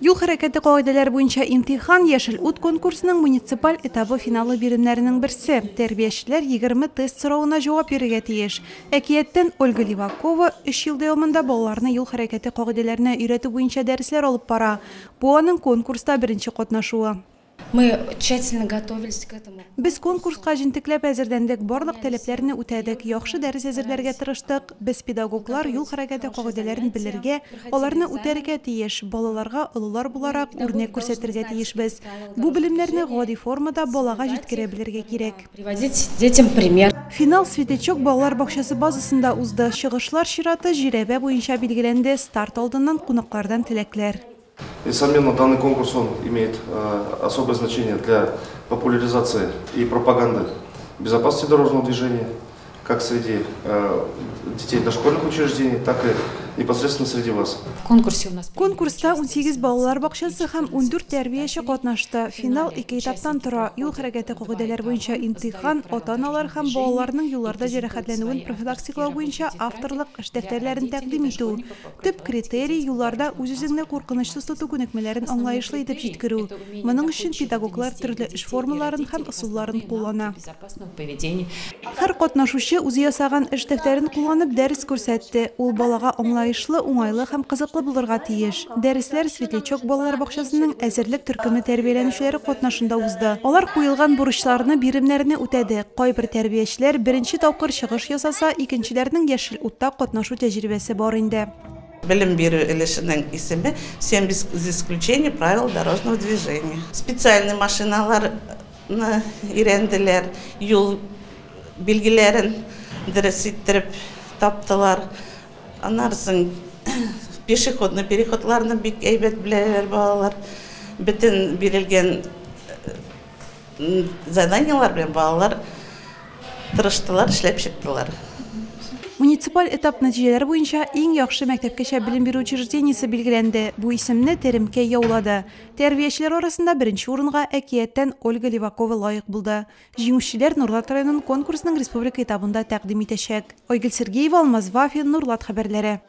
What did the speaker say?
Юл хәрәкәте кагыйдәләре буенча имтихан Яшел ут конкурсының муниципаль этабы финалы биремнәренең берсе. Тәрбиячеләр 20 тест соравына җавап бирергә тиеш. Әкияттән Ольга Ливакова 3 ел дәвамында балаларны юл хәрәкәте кагыйдәләренә өйрәтү буенча дәресләр алып бара. Бу аның конкурста беренче катнашуы. Мы тщательно готовились к этому. Без конкурска җентекләп әзерләндек, барлык таләпләрне үтәдек, яхшы дәрес әзерләргә тырыштык. Без педагоглар юл хәрәкәте кагыйдәләрен белергә, аларны үтәргә тиеш, балаларга олылар буларак үрнәк күрсәтергә тиешбез. Бу белемнәрне гади формада балага җиткерә белергә кирәк. Приводить детям пример. Финал Светлячок балалар бакчасы базасында узды. Чыгышлар чираты жирәбә буенча билгеләнде. Старт алдыннан кунаклардан теләкләр. Несомненно, данный конкурс имеет особое значение для популяризации и пропаганды безопасности дорожного движения, как среди детей дошкольных учреждений, так и непосредственно среди вас. Конкурста 18 балалар бакчасы һәм 14 тәрбияче катнашты. Финал 2 этаптан тора. Юл хәрәкәте кагыйдәләре буенча имтихан, ата-аналар һәм балаларның юлларда җәрәхәтләнүен профилактикалау буенча авторлык эш дәфтәрләрен тәкъдим итү. Төп критерий юлларда үз-үзеңне куркынычсыз тоту күнекмәләрен аңлаешлы итеп җиткерү. Моның өчен педагоглар төрле эш формаларын һәм ысулларын куллана. Һәр катнашучы үзе ясаган эш дәфтәрен кулланып дәрес күрсәтте. Ул балага аңлаешлы, уңайлы һәм кызыклы булырга тиеш. Дәресләр Светлячок балалар бакчасының әзерлек төркеме тәрбияләнүчеләре катнашында узды. Алар куелган бурычларны биремнәрне үтәде. Кайбер тәрбиячеләр беренче тапкыр чыгыш ясаса, икенчеләрнең Яшел утта катнашу тәҗрибәсе бар инде. Белем бирү өлешенең исеме 7 без исключения правил дорожного движения. Специальные машиналарны өйрәнделәр, юл билгеләрен дөрес иттереп таптылар. Аннан пешеходный переходларны бик әйбәт беләләр балалар. Бөтен бирелгән заданиялар белән балалар тырыштылар, эшләп чыктылар. Муниципаль этап нәтиҗәләре буенча иң яхшы мәктәпкәчә белем бирү учреждениесе билгеләнде. Бу исемне Теремкә яулады. Тәрбиячеләр арасында беренче урынга Әкияттән Ольга Ливакова лаек булды. Җиңүчеләр Нурлат районын конкурсның республика этабында тәкъдим итәчәк. Айгөл Сергеева, Алмаз Вафин, Нурлат хәбәрләре.